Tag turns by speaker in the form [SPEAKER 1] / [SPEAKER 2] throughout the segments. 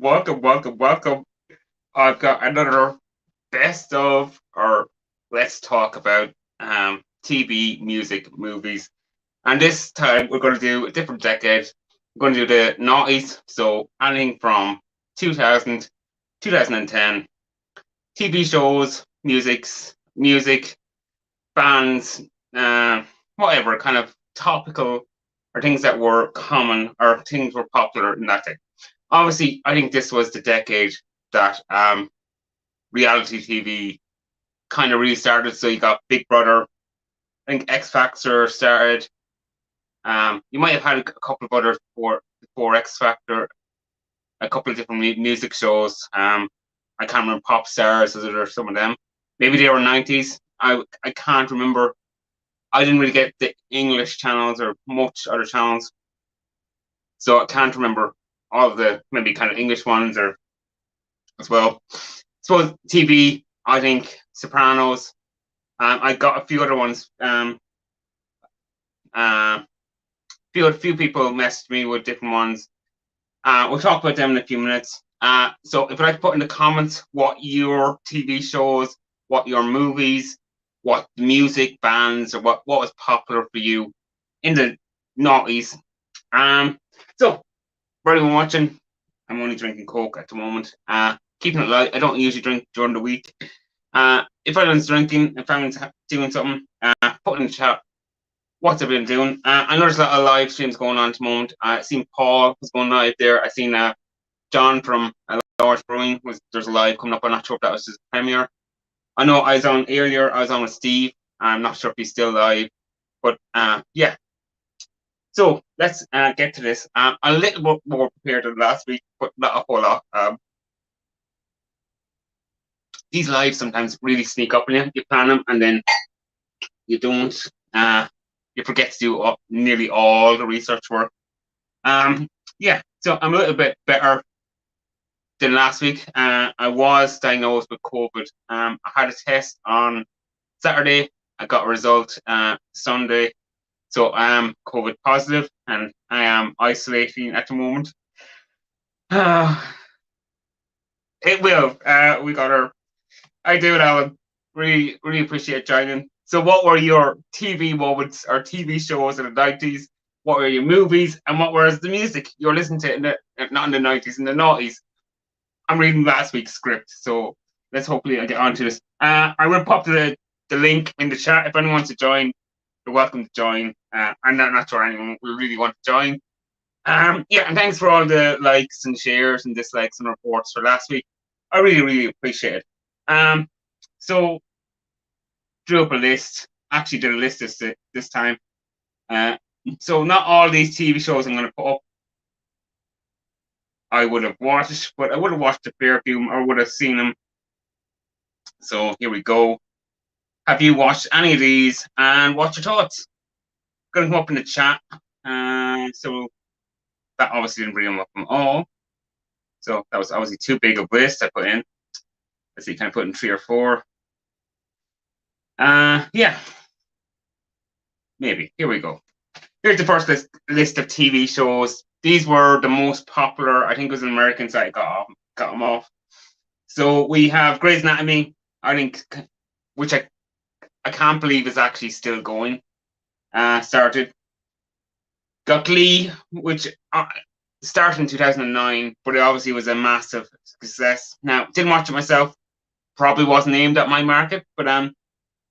[SPEAKER 1] welcome. I've got another best of, or let's talk about TV, music, movies. And this time we're going to do a different decade. We're going to do the noughties, so anything from 2000, 2010, TV shows, music, bands, whatever kind of topical or things that were common or things were popular in that day. Obviously, I think this was the decade that reality TV kind of really started. So you got Big Brother. I think X Factor started. You might have had a couple of others before X Factor, a couple of different music shows. I can't remember Pop Stars, or some of them. Maybe they were 90s. I can't remember. I didn't really get the English channels or much other channels, so I can't remember all of the maybe kind of English ones or as well. I suppose TV, I think Sopranos. I got a few other ones. Few people messaged me with different ones. We'll talk about them in a few minutes. So if you'd like to put in the comments what your TV shows, what your movies, what music bands, or what was popular for you in the noughties. So for anyone watching, I'm only drinking Coke at the moment. Keeping it light. I don't usually drink during the week. If anyone's drinking, if anyone's doing something, put in the chat what's everyone doing. I know there's a lot of live streams going on at the moment. I seen Paul was going live there. I seen John from Large Brewing there's a live coming up. I'm not sure if that was his premiere. I know I was on earlier. I was on with Steve. I'm not sure if he's still live, but yeah. So let's get to this. A little bit more prepared than last week, but not a whole lot. These lives sometimes really sneak up on you. You plan them and then you don't. You forget to do nearly all the research work. Yeah, so I'm a little bit better than last week. I was diagnosed with COVID. I had a test on Saturday. I got a result Sunday. So I am COVID positive and I am isolating at the moment. It will. We got our. I do it, Alan. Really appreciate joining. So, what were your TV moments or TV shows in the 90s? What were your movies? And what was the music you were listening to not in the 90s, in the noughties? I'm reading last week's script, so let's hopefully I get onto this. I will pop the link in the chat. If anyone wants to join, you're welcome to join. I'm not sure anyone will really want to join. Yeah, and thanks for all the likes and shares and dislikes and reports for last week. I really appreciate it. So drew up a list. Actually did a list this time. So not all these TV shows I'm going to put up I would have watched, but I would have watched a fair few or would have seen them. So here we go. Have you watched any of these and what's your thoughts? Going to come up in the chat. So that obviously didn't bring them up from all. So that was obviously too big a list I put in. Let's see, can I put in 3 or 4? Yeah. Maybe. Here we go. Here's the first list of TV shows. These were the most popular. I think it was an American site got them off. So we have Grey's Anatomy, I think, which I can't believe is actually still going. Started. Got Glee, which started in 2009, but it obviously was a massive success. Now, didn't watch it myself. Probably wasn't aimed at my market, but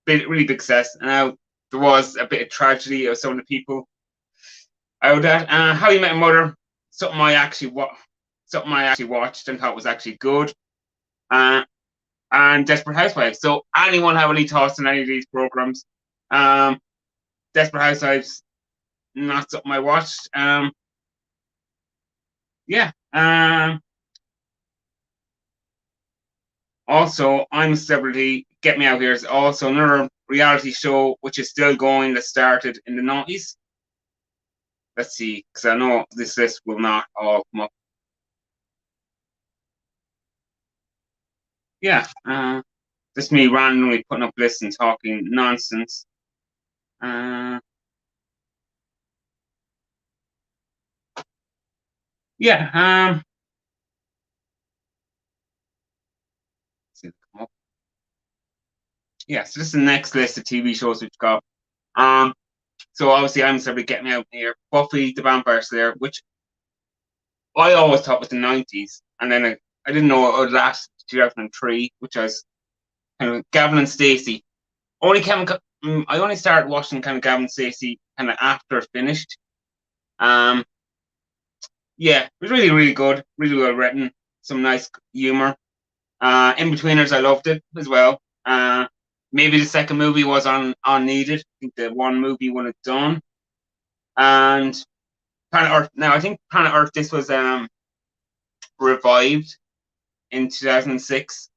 [SPEAKER 1] really big success. Now, there was a bit of tragedy of some of the people out of that. How You Met Your Mother, something I actually watched and thought was actually good. And Desperate Housewives. So anyone have any thoughts on any of these programs? Desperate Housewives, not something I watched. Yeah. Also, I'm a Celebrity. Get Me Out Here is also another reality show which is still going that started in the 90s. Let's see, because I know this list will not all come up. Yeah, just me randomly putting up lists and talking nonsense. Yeah, yeah, so this is the next list of TV shows we've got. Um, so obviously I'm starting getting out here. Buffy the Vampire Slayer, which I always thought was the 90s, and then I didn't know it would last 2003, which was kind of Gavin and Stacey. I only started watching kind of Gavin and Stacey kind of after it finished. Um, yeah, it was really, really good, really well written, some nice humor. In-Betweeners, I loved it as well. Maybe the second movie was on needed. I think the one movie when it's done. And Planet Earth. Now I think Planet Earth. This was revived in 2006.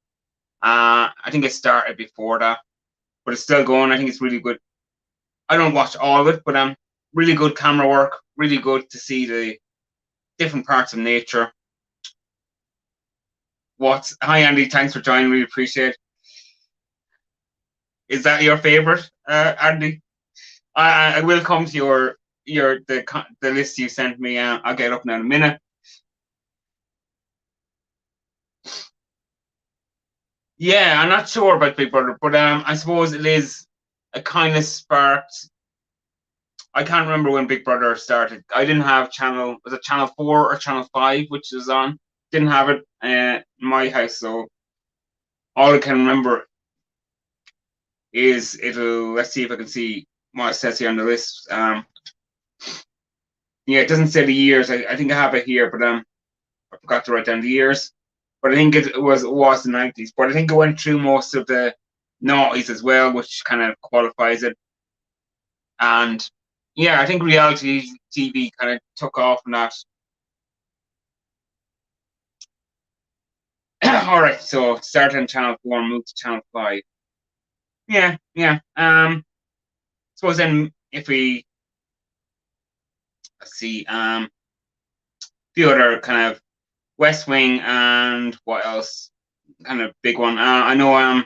[SPEAKER 1] I think it started before that, but it's still going. I think it's really good. I don't watch all of it, but really good camera work. Really good to see the different parts of nature. Hi Andy, thanks for joining. Really appreciate it. Is that your favorite, Andy? I will come to the list you sent me. I'll get up now in a minute. Yeah, I'm not sure about Big Brother, but I suppose it is a kind of sparked. I can't remember when Big Brother started. I didn't have was it Channel 4 or Channel 5, which was on? Didn't have it in my house, so all I can remember is let's see if I can see what it says here on the list. Yeah, it doesn't say the years. I think I have it here, but I forgot to write down the years. But I think it was the 90s. But I think it went through most of the noughties as well, which kind of qualifies it. And yeah, I think reality TV kind of took off from that. All right, so started on Channel 4, moved to Channel 5. Yeah, yeah. Suppose then if we let's see, a few other kind of West Wing and what else? Kind of big one. I know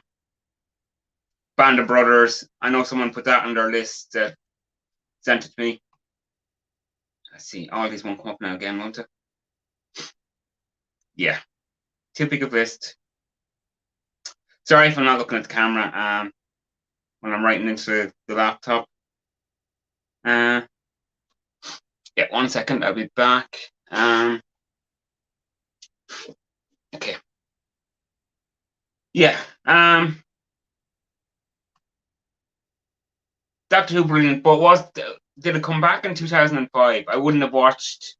[SPEAKER 1] Band of Brothers. I know someone put that on their list that sent it to me. Let's see, all these won't come up now again, won't it? Yeah, too big a list. Sorry if I'm not looking at the camera when I'm writing into the laptop. Yeah, 1 second, I'll be back. Okay. Yeah. Doctor Who brilliant, but did it come back in 2005? I wouldn't have watched.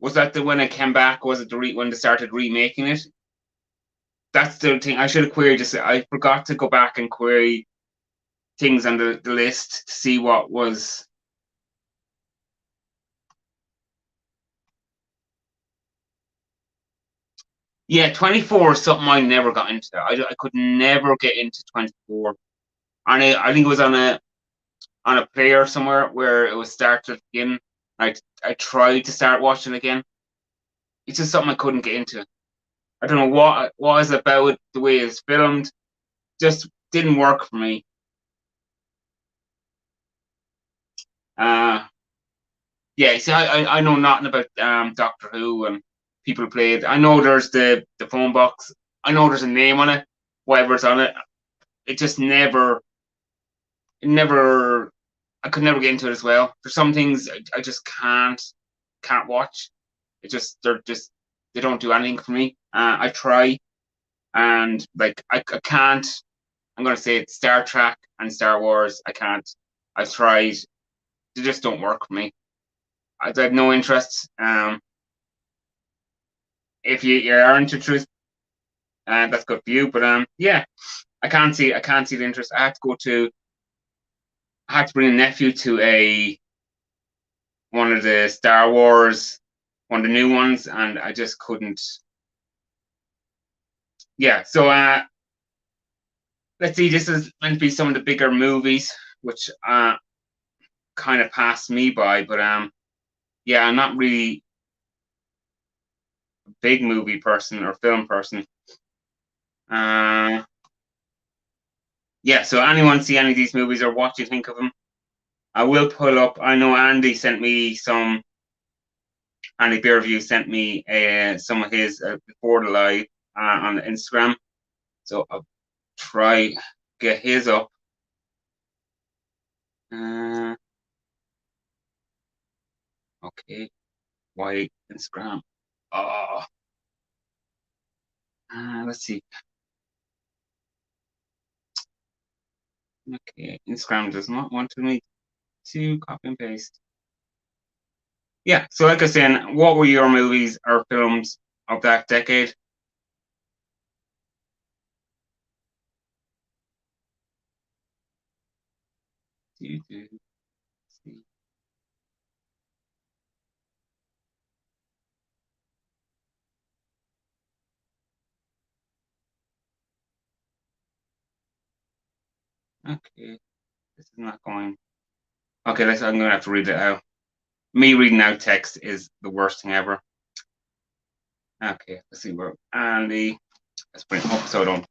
[SPEAKER 1] Was that when it came back? Was it when they started remaking it? That's the thing. I should have queried this. I forgot to go back and query things on the list to see what was. Yeah, 24 is something I never got into. I could never get into 24. And I think it was on a player somewhere where it was started again. I tried to start watching again. It's just something I couldn't get into. I don't know what is about the way it's filmed. Just didn't work for me. Yeah, see, I know nothing about Doctor Who and people played. I know there's the phone box. I know there's a name on it, whatever's on it. It just never. I could never get into it as well. There's some things I just can't watch. They don't do anything for me. I try, and like I can't. I'm gonna say it's Star Trek and Star Wars. I can't. I've tried. They just don't work for me. I have no interest. If you are into truth, that's good for you. But yeah, I can't see the interest. I had to bring a nephew to one of the Star Wars, one of the new ones, and I just couldn't. Yeah, so let's see. This is meant to be some of the bigger movies, which kind of passed me by. But yeah, I'm not really a big movie person or film person. Yeah, so anyone see any of these movies or what do you think of them? I will pull up. I know Andy sent me some. Andy Beerview sent me some of his before the live on Instagram. So I'll try get his up. Uh, okay, why Instagram? Oh, let's see. Okay, Instagram does not want me to copy and paste. Yeah, so like I was saying, what were your movies or films of that decade? Okay, this is not going. Okay, I'm gonna have to read it out. Me reading out text is the worst thing ever. Okay, let's see where Andy. Let's bring it up so I don't.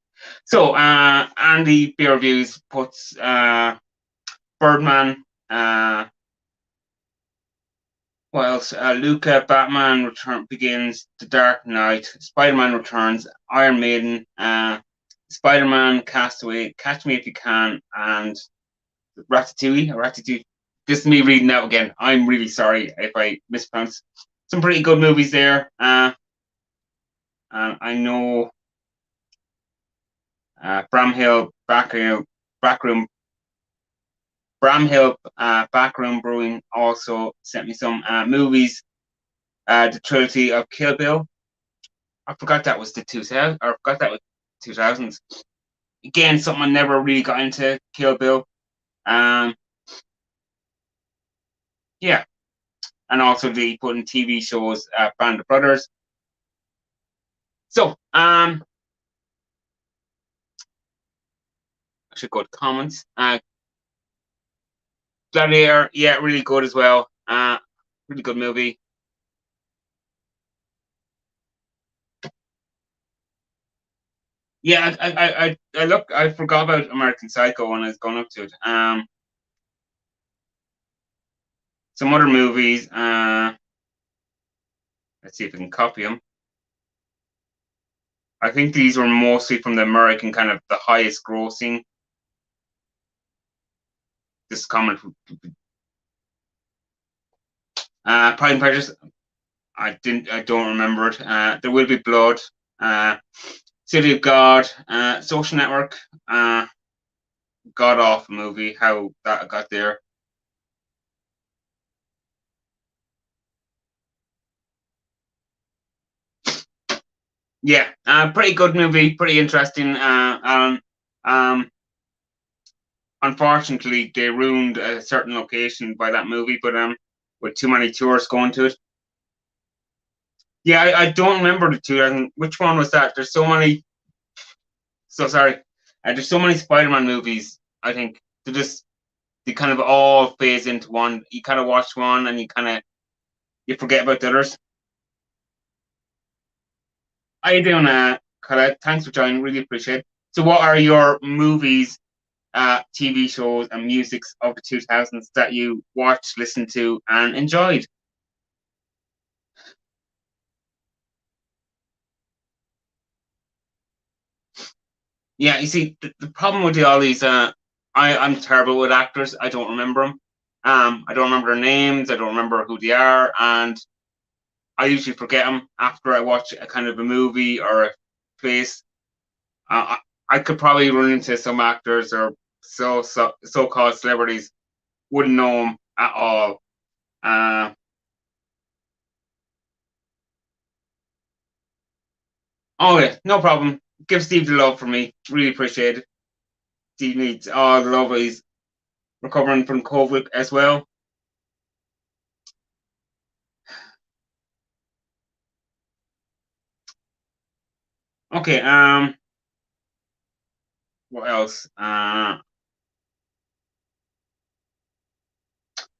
[SPEAKER 1] So, Andy Beer Reviews puts Birdman. What else? Luca, Batman Return begins, The Dark Knight, Spider-Man Returns, Iron Maiden, Spider-Man, Castaway, Catch Me If You Can, and Ratatouille. This is me reading out again. I'm really sorry if I mispronounce. Some pretty good movies there. And I know Bramhill, Backroom, Backroom Brewing also sent me some movies. The trilogy of Kill Bill. I forgot that was the 2000s. Or I forgot that was 2000s. Again, something I never really got into. Kill Bill. Um, yeah, and also the put in TV shows Band of Brothers. So, I should go to comments. Gladiator, yeah, really good as well. Really good movie. Yeah, I forgot about American Psycho when I was going up to it. Some other movies. Let's see if I can copy them. I think these were mostly from the American kind of the highest grossing. This comment from Pride and Prejudice. I don't remember it. There Will Be Blood. City of God. Social Network. God awful movie. How that got there. Yeah, pretty good movie, pretty interesting. Unfortunately, they ruined a certain location by that movie, but with too many tourists going to it. Yeah, I don't remember the two. Which one was that? There's so many. So sorry. There's so many Spider-Man movies. I think they kind of all phase into one. You kind of watch one and you forget about the others. How you doing, Colette? Thanks for joining. Really appreciate it. So, what are your movies, TV shows, and musics of the 2000s that you watched, listened to, and enjoyed? Yeah, you see, the problem with all these, I'm terrible with actors. I don't remember them. I don't remember their names. I don't remember who they are, and I usually forget them after I watch a kind of a movie or a place. I could probably run into some actors or so-called celebrities, wouldn't know them at all. Uh, okay, no problem. Give Steve the love for me. Really appreciate it. Steve needs all the love. He's recovering from COVID as well. Okay, what else?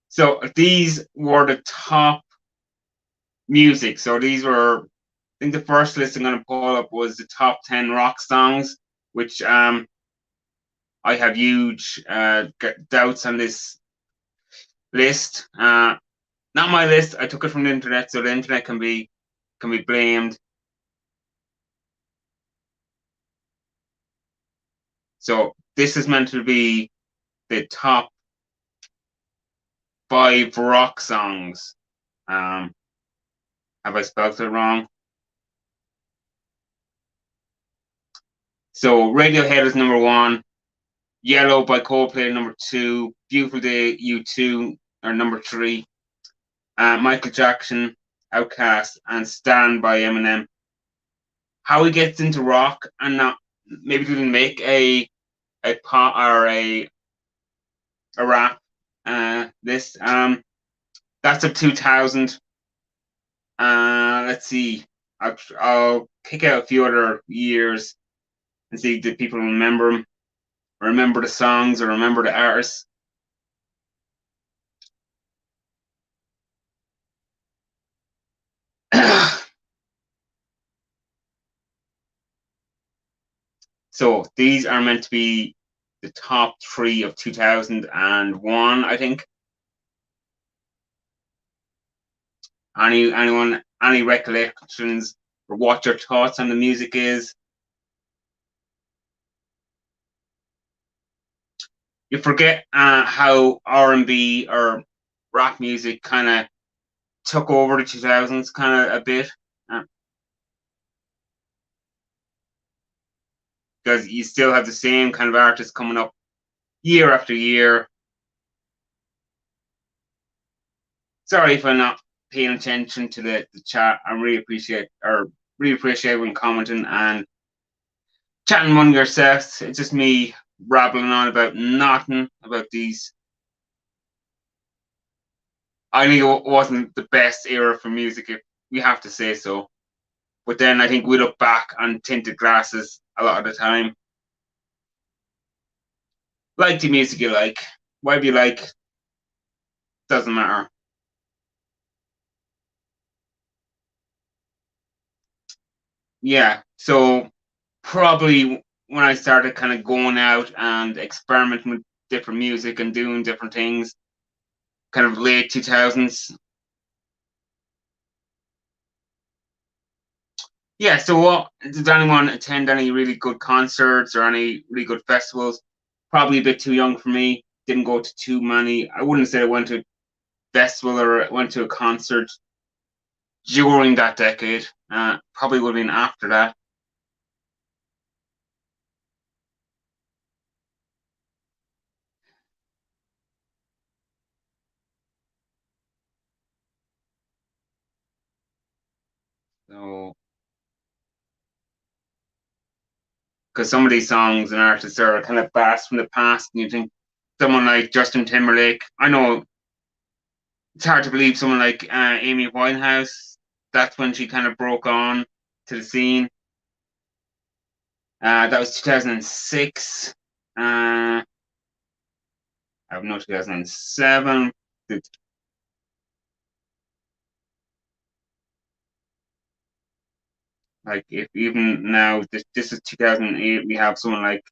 [SPEAKER 1] So these were the top music. So these were, I think the first list I'm going to pull up was the top 10 rock songs, which I have huge doubts on this list. Not my list. I took it from the internet, so the internet can be blamed. So this is meant to be the top 5 rock songs. Have I spelled it wrong? So Radiohead is number 1, Yellow by Coldplay number 2, Beautiful Day U2 are number 3, Michael Jackson, Outkast, and Stan by Eminem. How he gets into rock and not maybe didn't make a pop or a rap this that's a 2000. Let's see. I'll pick out a few other years and see did people remember them, remember the songs, or remember the artists. So these are meant to be the top 3 of 2001, I think. Any recollections or what your thoughts on the music is? You forget how R&B or rap music kind of took over the 2000s kind of a bit, because you still have the same kind of artists coming up year after year. Sorry if I'm not paying attention to the chat. I really appreciate everyone commenting and chatting among yourselves. It's just me rattling on about nothing about these. I think it wasn't the best era for music, if we have to say so. But then I think we look back on tinted glasses a lot of the time. Like the music you like. Whatever you like, doesn't matter. Yeah, so probably when I started kind of going out and experimenting with different music and doing different things, kind of late 2000s. Yeah, so what did anyone attend any really good concerts or any really good festivals? Probably a bit too young for me. Didn't go to too many. I wouldn't say I went to a festival or went to a concert during that decade. Probably would have been after that. So, because some of these songs and artists are kind of blast from the past, and you think someone like Justin Timberlake. I know it's hard to believe someone like Amy Winehouse. That's when she kind of broke on to the scene. That was 2006. I have no 2007. Like if even now, this is 2008. We have someone like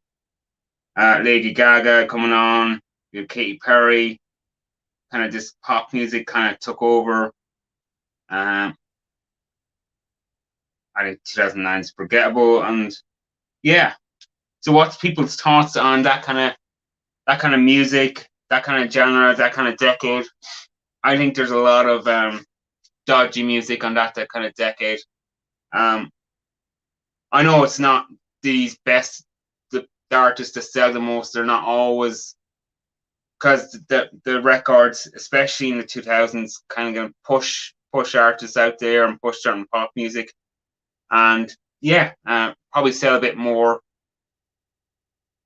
[SPEAKER 1] Lady Gaga coming on. We have Katy Perry. Kind of this pop music kind of took over. I think 2009 is forgettable, and yeah. So, what's people's thoughts on that kind of music, that kind of genre, that kind of decade? I think there's a lot of dodgy music on that kind of decade. Um, I know it's not these best the artists that sell the most. They're not always, because the records, especially in the 2000s, kind of going to push artists out there and push certain pop music, and yeah, probably sell a bit more.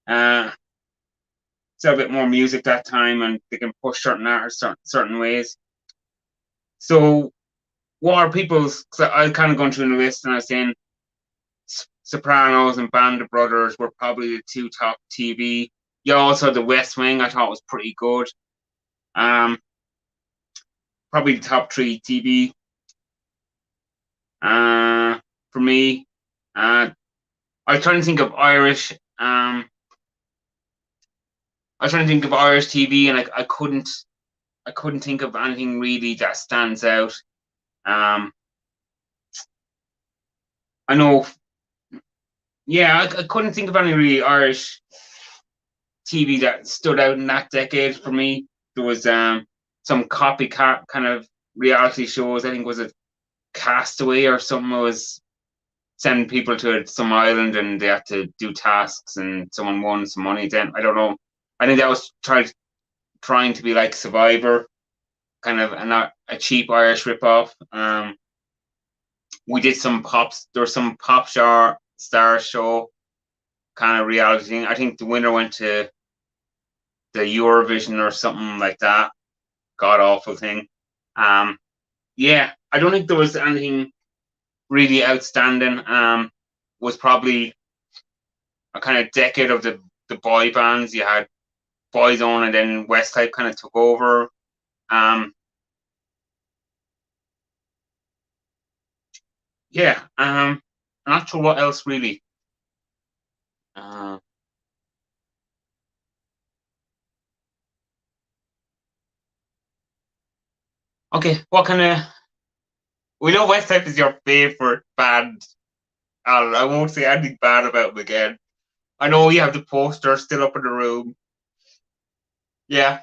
[SPEAKER 1] Uh, Sell a bit more music that time, and they can push certain artists certain ways. So, what are people's? Cause I kind of gone through the list, and I was saying Sopranos and Band of Brothers were probably the 2 top TV. You also had The West Wing. I thought was pretty good. Um, Probably the top 3 TV. For me, I was trying to think of Irish. I was trying to think of Irish TV, and I couldn't. I couldn't think of anything really that stands out. I know. Yeah, I couldn't think of any really Irish TV that stood out in that decade for me. There was some copycat kind of reality shows. I think was it Castaway or something. Was sending people to some island and they had to do tasks and someone won some money. Then I don't know. I think that was trying to be like Survivor, kind of not a cheap Irish ripoff. We did some pops. There was some star show kind of reality thing. I think the winner went to the Eurovision or something like that. God awful thing. Um, yeah, I don't think there was anything really outstanding. Was probably a kind of decade of the boy bands. You had Boyzone and then Westlife kind of took over. Um, yeah, I'm not sure what else really. Uh, okay, what kind of? We know Westlife is your favorite band. I won't say anything bad about them again. I know you have the poster still up in the room. Yeah,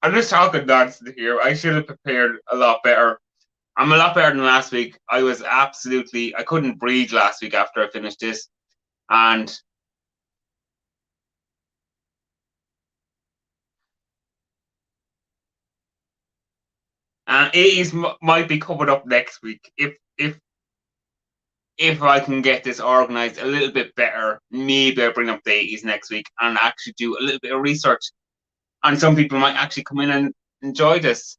[SPEAKER 1] I'm just talking nonsense here. I should have prepared a lot better. I'm a lot better than last week. I couldn't breathe last week after I finished this. And 80s might be coming up next week if I can get this organized a little bit better. Maybe I'll bring up the 80s next week and actually do a little bit of research. And some people might actually come in and enjoy this.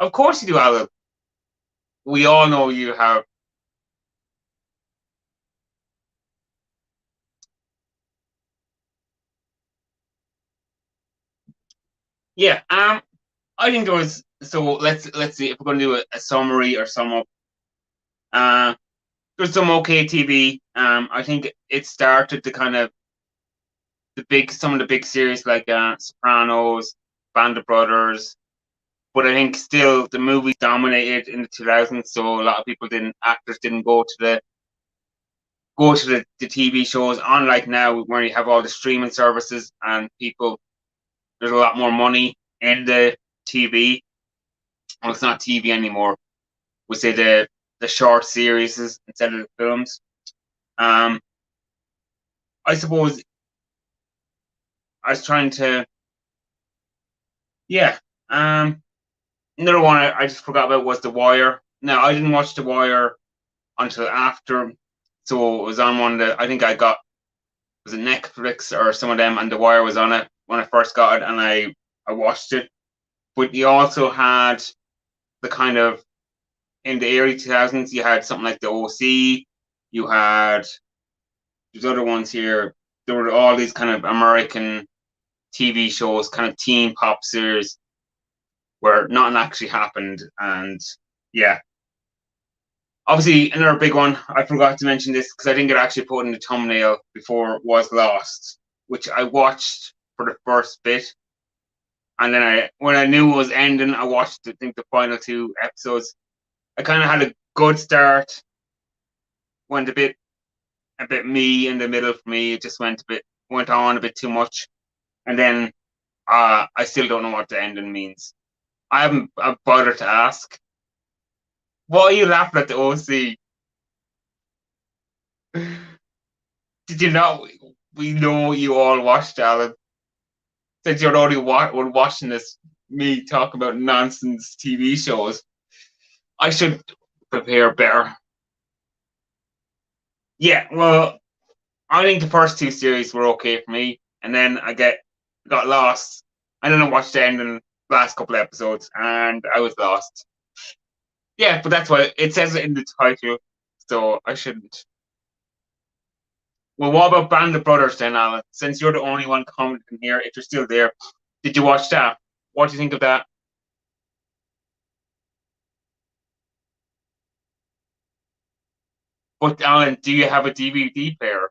[SPEAKER 1] Of course you do, Alan. We all know you have. Yeah. I think there was. So let's see if we're going to do a summary or sum up. Uh, there's some okay TV. I think it started to kind of some of the big series like Sopranos, Band of Brothers, but I think still the movies dominated in the 2000s. So a lot of actors didn't go to the TV shows. Unlike now, where you have all the streaming services and people, there's a lot more money in the TV. Well, it's not TV anymore. We say the short series instead of the films. Um, I suppose I was trying to, yeah. Another one I just forgot about was The Wire. Now I didn't watch The Wire until after, so it was on one that I think I got was it Netflix or some of them, and The Wire was on it when I first got it, and I watched it. But you also had the kind of in the early 2000s, you had something like the OC. You had there's other ones here. There were all these kind of American TV shows, kind of teen pop series where nothing actually happened, and yeah. Obviously, another big one. I forgot to mention this because I didn't get actually put in the thumbnail before was Lost, which I watched for the first bit, and then when I knew it was ending, I watched I think the final two episodes. I kind of had a good start, went a bit me in the middle for me. It just went on a bit too much, and then I still don't know what the ending means. I haven't bothered to ask. What are you laughing at the OC? Did you not? We know you all watched Alan. Since you're only watching this, me talk about nonsense TV shows. I should prepare better. Yeah, well, I think the first two series were okay for me, and then got lost. I don't know watched the end in the last couple of episodes, and I was lost. Yeah, but that's why it says it in the title, so I shouldn't. Well, what about Band of Brothers then, Alan? Since you're the only one commenting here, if you're still there, did you watch that? What do you think of that? But Alan, do you have a DVD player?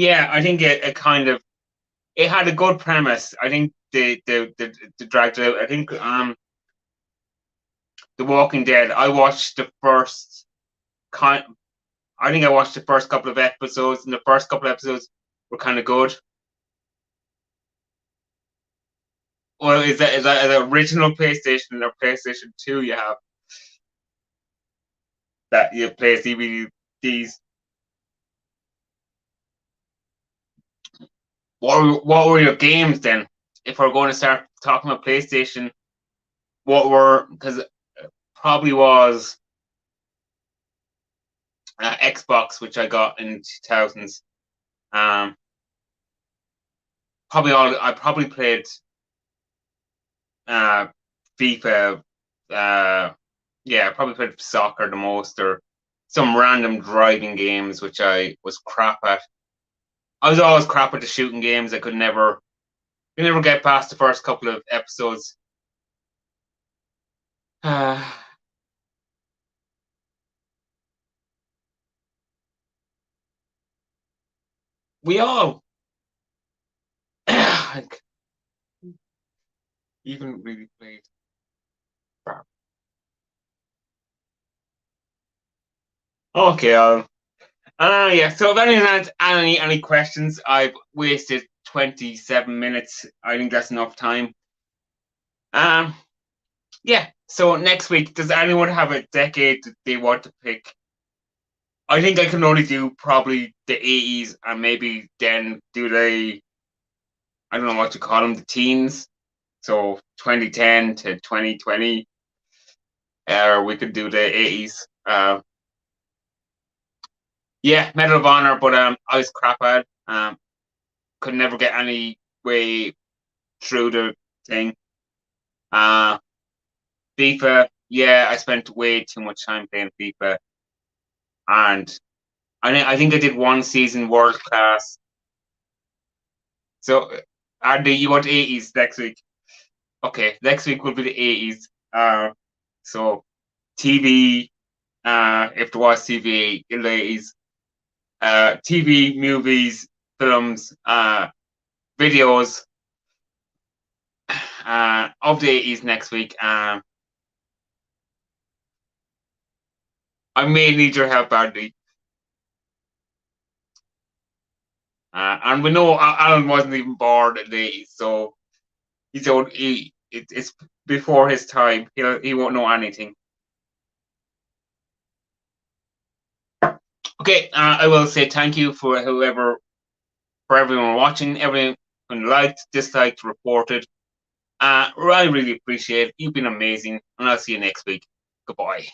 [SPEAKER 1] Yeah, I think it had a good premise. I think the dragged it out. I think The Walking Dead. Kind. I think I watched the first couple of episodes, and the first couple of episodes were kind of good. Well, is that the original PlayStation or PlayStation 2 you have that you play DVDs? What were your games then? If we're going to start talking about PlayStation, because probably was Xbox, which I got in 2000s. Um, I probably played uh, FIFA. Yeah, I probably played soccer the most, or some random driving games, which I was crap at. I was always crap at the shooting games. Could never get past the first couple of episodes. Uh, we all like, even really played. Okay, yeah. So if anyone has any questions, I've wasted 27 minutes. I think that's enough time. Um, yeah. So next week, does anyone have a decade that they want to pick? I think I can only do probably the 80s, and maybe then do I don't know what to call them, the teens. So 2010 to 2020, or we could do the 80s. Yeah, Medal of Honor, but I was crap at. Could never get any way through the thing. Uh, FIFA, yeah, I spent way too much time playing FIFA, and I think I did one season world class. So, Andy, you want 80s next week? Okay, next week will be the 80s. So TV, if there was TV in the 80s, TV, movies, films, videos of the 80s next week. I may need your help, Andy. And we know Alan wasn't even born in the 80s, so it's before his time. He won't know anything. Okay, I will say thank you for everyone watching, everyone liked, disliked, reported. I really appreciate it. You've been amazing, and I'll see you next week. Goodbye.